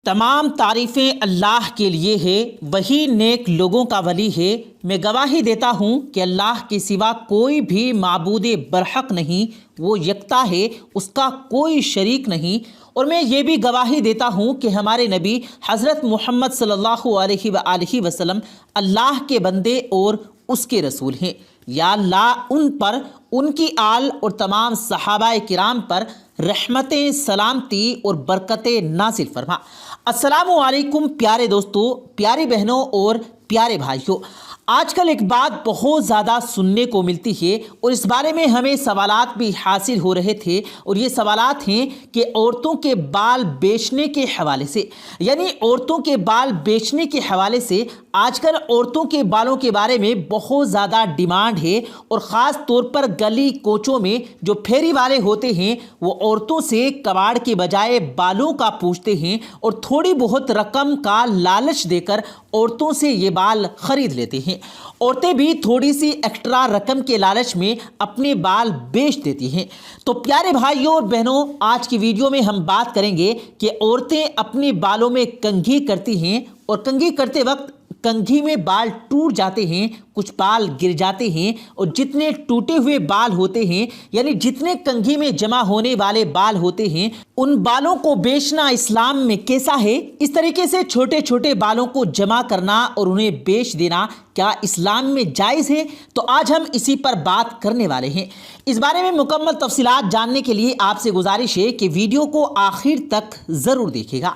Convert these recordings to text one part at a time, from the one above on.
تمام تعریفیں اللہ کے لیے ہے، وہی نیک لوگوں کا ولی ہے۔ میں گواہی دیتا ہوں کہ اللہ کے سوا کوئی بھی معبود برحق نہیں، وہ یکتا ہے، اس کا کوئی شریک نہیں۔ اور میں یہ بھی گواہی دیتا ہوں کہ ہمارے نبی حضرت محمد صلی اللہ علیہ وآلہ وسلم اللہ کے بندے اور اس کے رسول ہیں۔ یا اللہ ان پر، ان کی آل اور تمام صحابہ کرام پر رحمتیں، سلامتی اور برکتیں نازل فرما۔ السلام علیکم پیارے دوستو، پیاری بہنوں اور پیارے بھائیوں۔ آج کل ایک بات بہت زیادہ سننے کو ملتی ہے اور اس بارے میں ہمیں سوالات بھی حاصل ہو رہے تھے، اور یہ سوالات ہیں کہ عورتوں کے بال بیچنے کے حوالے سے، یعنی عورتوں کے بال بیچنے کے حوالے سے آج کل عورتوں کے بالوں کے بارے میں بہت زیادہ ڈیمانڈ ہے، اور خاص طور پر گلی کوچوں میں جو پھیری والے ہوتے ہیں وہ عورتوں سے کباڑ کے بجائے بالوں کا پوچھتے ہیں، اور تھوڑی بہت رقم کا لالچ دے کر عورتوں سے یہ بال خرید لیتے ہیں۔ عورتیں بھی تھوڑی سی ایکسٹرا رقم کے لالچ میں اپنے بال بیچ دیتی ہیں۔ تو پیارے بھائیوں اور بہنوں، آج کی ویڈیو میں ہم بات کریں گے کہ عورتیں اپنے بالوں میں کنگھی کرتی ہیں، اور کنگھی کرتے وقت کنگھی میں بال ٹوٹ جاتے ہیں، کچھ بال گر جاتے ہیں، اور جتنے ٹوٹے ہوئے بال ہوتے ہیں، یعنی جتنے کنگھی میں جمع ہونے والے بال ہوتے ہیں، ان بالوں کو بیچنا اسلام میں کیسا ہے؟ اس طریقے سے چھوٹے چھوٹے بالوں کو جمع کرنا اور انہیں بیچ دینا کیا اسلام میں جائز ہے؟ تو آج ہم اسی پر بات کرنے والے ہیں۔ اس بارے میں مکمل تفصیلات جاننے کے لیے آپ سے گزارش ہے کہ ویڈیو کو آخر تک ضرور دیکھیے گا۔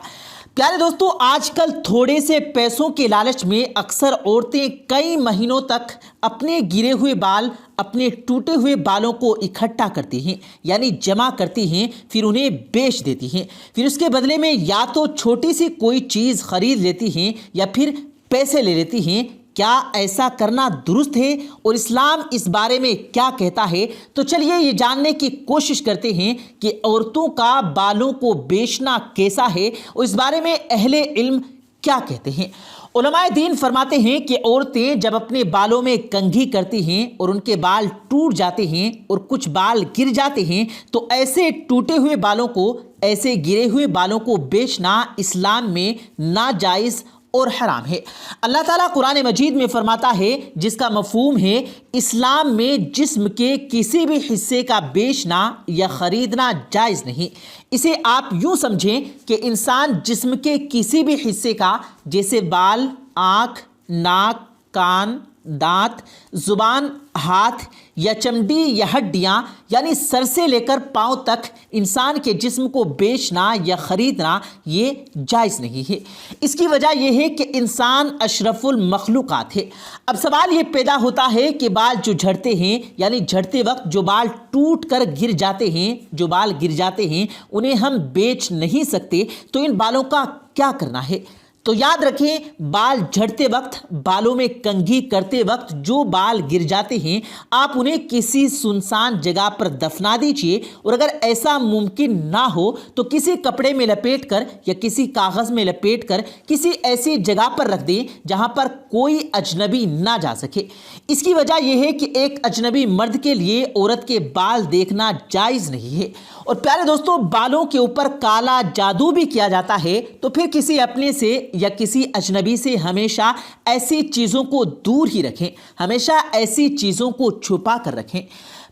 پیارے دوستو، آج کل تھوڑے سے پیسوں کے لالچ میں اکثر عورتیں کئی مہینوں تک اپنے گرے ہوئے بال، اپنے ٹوٹے ہوئے بالوں کو اکٹھا کرتی ہیں، یعنی جمع کرتی ہیں، پھر انہیں بیچ دیتی ہیں۔ پھر اس کے بدلے میں یا تو چھوٹی سی کوئی چیز خرید لیتی ہیں یا پھر پیسے لے لیتی ہیں۔ کیا ایسا کرنا درست ہے اور اسلام اس بارے میں کیا کہتا ہے؟ تو چلیے یہ جاننے کی کوشش کرتے ہیں کہ عورتوں کا بالوں کو بیچنا کیسا ہے اور اس بارے میں اہل علم کیا کہتے ہیں۔ علماء دین فرماتے ہیں کہ عورتیں جب اپنے بالوں میں کنگھی کرتی ہیں اور ان کے بال ٹوٹ جاتے ہیں اور کچھ بال گر جاتے ہیں، تو ایسے ٹوٹے ہوئے بالوں کو، ایسے گرے ہوئے بالوں کو بیچنا اسلام میں ناجائز اور حرام ہے۔ اللہ تعالیٰ قرآن مجید میں فرماتا ہے، جس کا مفہوم ہے اسلام میں جسم کے کسی بھی حصے کا بیچنا یا خریدنا جائز نہیں۔ اسے آپ یوں سمجھیں کہ انسان جسم کے کسی بھی حصے کا، جیسے بال، آنکھ، ناک، کان، دانت، زبان، ہاتھ یا چمڑی یا ہڈیاں، یعنی سر سے لے کر پاؤں تک انسان کے جسم کو بیچنا یا خریدنا یہ جائز نہیں ہے۔ اس کی وجہ یہ ہے کہ انسان اشرف المخلوقات ہے۔ اب سوال یہ پیدا ہوتا ہے کہ بال جو جھڑتے ہیں، یعنی جھڑتے وقت جو بال ٹوٹ کر گر جاتے ہیں، جو بال گر جاتے ہیں، انہیں ہم بیچ نہیں سکتے، تو ان بالوں کا کیا کرنا ہے؟ تو یاد رکھیں، بال جھڑتے وقت، بالوں میں کنگھی کرتے وقت جو بال گر جاتے ہیں، آپ انہیں کسی سنسان جگہ پر دفنا دیجئے، اور اگر ایسا ممکن نہ ہو تو کسی کپڑے میں لپیٹ کر یا کسی کاغذ میں لپیٹ کر کسی ایسی جگہ پر رکھ دیں جہاں پر کوئی اجنبی نہ جا سکے۔ اس کی وجہ یہ ہے کہ ایک اجنبی مرد کے لیے عورت کے بال دیکھنا جائز نہیں ہے۔ اور پیارے دوستو، بالوں کے اوپر کالا جادو بھی کیا جاتا ہے، تو پھر کسی اپنے سے یا کسی اجنبی سے ہمیشہ ایسی چیزوں کو دور ہی رکھیں، ہمیشہ ایسی چیزوں کو چھپا کر رکھیں۔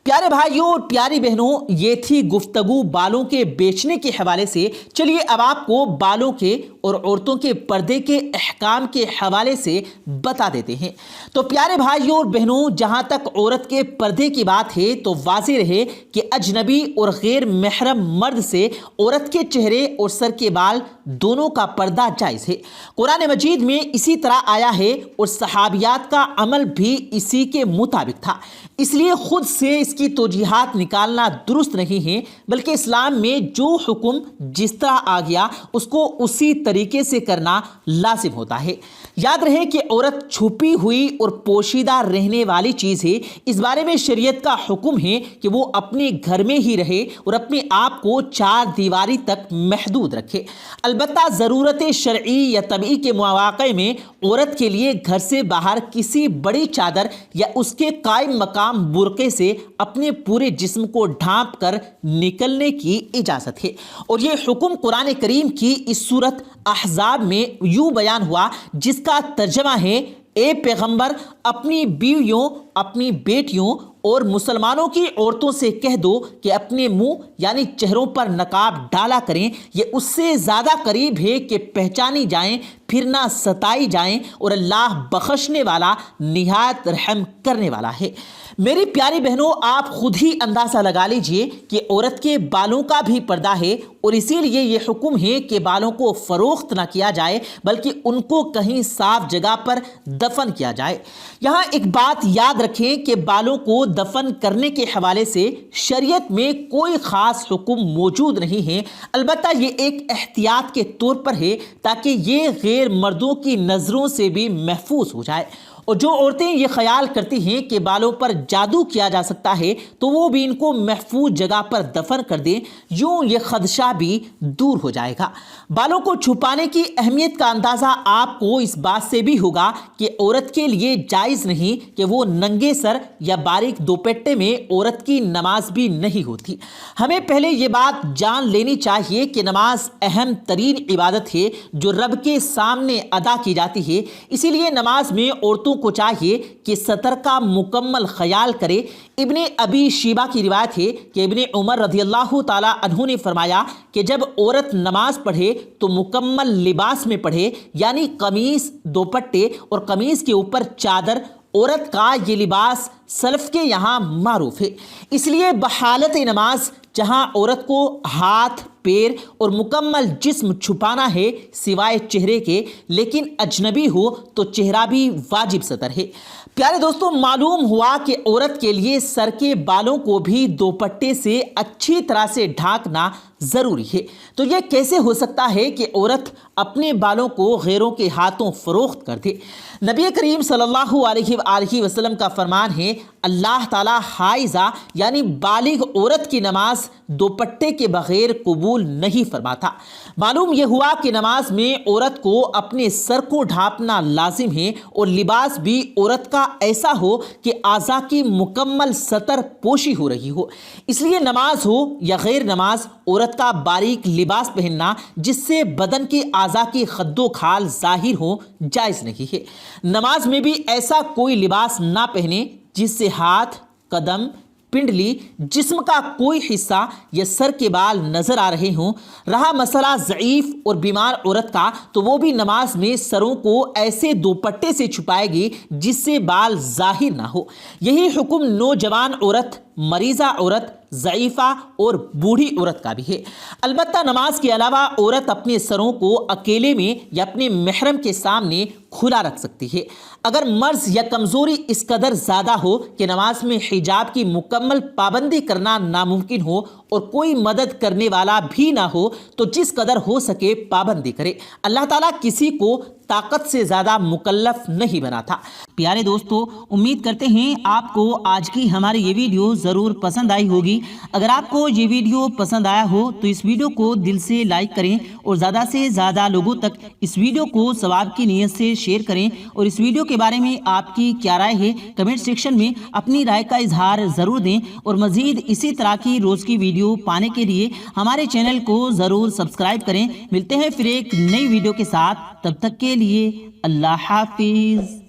پیارے بھائیوں اور پیاری بہنوں، یہ تھی گفتگو بالوں کے بیچنے کے حوالے سے۔ چلیے اب آپ کو بالوں کے اور عورتوں کے پردے کے احکام کے حوالے سے بتا دیتے ہیں۔ تو پیارے بھائیوں اور بہنوں، جہاں تک عورت کے پردے کی بات ہے تو واضح رہے کہ اجنبی اور غیر محرم مرد سے عورت کے چہرے اور سر کے بال دونوں کا پردہ جائز ہے۔ قرآن مجید میں اسی طرح آیا ہے، اور صحابیات کا عمل بھی اسی کے مطابق تھا۔ اس لیے خود سے اس کی توجیہات نکالنا درست نہیں ہے، بلکہ اسلام میں جو حکم جس طرح آ گیا اس کو اسی طریقے سے کرنا لازم ہوتا ہے۔ یاد رہے کہ عورت چھپی ہوئی اور پوشیدہ رہنے والی چیز ہے۔ اس بارے میں شریعت کا حکم ہے کہ وہ اپنے گھر میں ہی رہے اور اپنے آپ کو چار دیواری تک محدود رکھے۔ البتہ ضرورت شرعی یا طبعی کے مواقع میں عورت کے لیے گھر سے باہر کسی بڑی چادر یا اس کے قائم مقام تمام برقعے سے اپنے پورے جسم کو ڈھانپ کر نکلنے کی اجازت ہے۔ اور یہ حکم قرآن کریم کی اس سورت احزاب میں یوں بیان ہوا، جس کا ترجمہ ہے: اے پیغمبر، اپنی بیویوں، اپنی بیٹیوں اور مسلمانوں کی عورتوں سے کہہ دو کہ اپنے منہ یعنی چہروں پر نقاب ڈالا کریں، یہ اس سے زیادہ قریب ہے کہ پہچانی جائیں، پھر نہ ستائی جائیں، اور اللہ بخشنے والا، نہایت رحم کرنے والا ہے۔ میری پیاری بہنوں، آپ خود ہی اندازہ لگا لیجئے کہ عورت کے بالوں کا بھی پردہ ہے، اور اسی لیے یہ حکم ہے کہ بالوں کو فروخت نہ کیا جائے بلکہ ان کو کہیں صاف جگہ پر دفن کیا جائے۔ یہاں ایک بات یاد رکھیں کہ بالوں کو دفن کرنے کے حوالے سے شریعت میں کوئی خاص حکم موجود نہیں ہے، البتہ یہ ایک احتیاط کے طور پر ہے تاکہ یہ غیر مردوں کی نظروں سے بھی محفوظ ہو جائے۔ اور جو عورتیں یہ خیال کرتی ہیں کہ بالوں پر جادو کیا جا سکتا ہے تو وہ بھی ان کو محفوظ جگہ پر دفن کر دیں، یوں یہ خدشہ بھی دور ہو جائے گا۔ بالوں کو چھپانے کی اہمیت کا اندازہ آپ کو اس بات سے بھی ہوگا کہ عورت کے لیے جائز نہیں کہ وہ ننگے سر یا باریک دوپٹے میں عورت کی نماز بھی نہیں ہوتی۔ ہمیں پہلے یہ بات جان لینی چاہیے کہ نماز اہم ترین عبادت ہے جو رب کے سامنے ادا کی جاتی ہے، اسی لیے نماز میں عورتوں کو چاہیے کہ ستر کا مکمل خیال کرے۔ ابن ابی شیبہ کی روایت ہے کہ ابن عمر رضی اللہ تعالی عنہ نے فرمایا کہ جب عورت نماز پڑھے تو مکمل لباس میں پڑھے، یعنی قمیص، دوپٹے اور قمیص کے اوپر چادر۔ عورت کا یہ لباس سلف کے یہاں معروف ہے، اس لیے بحالت نماز جہاں عورت کو ہاتھ، پیر اور مکمل جسم چھپانا ہے سوائے چہرے کے، لیکن اجنبی ہو تو چہرہ بھی واجب ستر ہے۔ پیارے دوستوں، معلوم ہوا کہ عورت کے لیے سر کے بالوں کو بھی دوپٹے سے اچھی طرح سے ڈھانکنا ضروری ہے۔ تو یہ کیسے ہو سکتا ہے کہ عورت اپنے بالوں کو غیروں کے ہاتھوں فروخت کر دے؟ نبی کریم صلی اللہ علیہ وآلہ وسلم کا فرمان ہے، اللہ تعالیٰ حائضہ یعنی بالغ عورت کی نماز دوپٹے کے بغیر قبول نہیں فرماتا۔ معلوم یہ ہوا کہ نماز میں عورت کو اپنے سر کو ڈھانپنا لازم ہے، اور لباس بھی عورت کا ایسا ہو کہ اعضاء کی مکمل ستر پوشی ہو رہی ہو۔ اس لیے نماز ہو یا غیر نماز، عورت کا باریک لباس پہننا جس سے بدن کے اعضاء کی خد و خال ظاہر ہو جائز نہیں ہے۔ نماز میں بھی ایسا کوئی لباس نہ پہنے جس سے ہاتھ، قدم، پنڈلی، جسم کا کوئی حصہ یا سر کے بال نظر آ رہے ہوں۔ رہا مسئلہ ضعیف اور بیمار عورت کا، تو وہ بھی نماز میں سروں کو ایسے دوپٹے سے چھپائے گی جس سے بال ظاہر نہ ہو۔ یہی حکم نوجوان عورت، مریضہ عورت، ضعیفہ اور بوڑھی عورت کا بھی ہے۔ البتہ نماز کے علاوہ عورت اپنے سروں کو اکیلے میں یا اپنے محرم کے سامنے کھلا رکھ سکتی ہے۔ اگر مرض یا کمزوری اس قدر زیادہ ہو کہ نماز میں حجاب کی مکمل پابندی کرنا ناممکن ہو اور کوئی مدد کرنے والا بھی نہ ہو تو جس قدر ہو سکے پابندی کرے۔ اللہ تعالیٰ کسی کو طاقت سے زیادہ مکلف نہیں بنا تھا۔ پیارے دوستو، امید کرتے ہیں آپ کو آج کی ہماری یہ ویڈیو ضرور پسند آئی ہوگی۔ اگر آپ کو یہ ویڈیو پسند آیا ہو تو اس ویڈیو کو دل سے لائک کریں اور زیادہ سے زیادہ لوگوں تک اس ویڈیو کو ثواب کی نیت سے شیئر کریں، اور اس ویڈیو کے بارے میں آپ کی کیا رائے ہے کمنٹ سیکشن میں اپنی رائے کا اظہار ضرور دیں، اور مزید اسی طرح کی روز کی ویڈیو پانے کے لیے ہمارے چینل کو ضرور سبسکرائب کریں۔ ملتے ہیں پھر ایک نئی ویڈیو کے ساتھ، تب تک کے لیے اللہ حافظ۔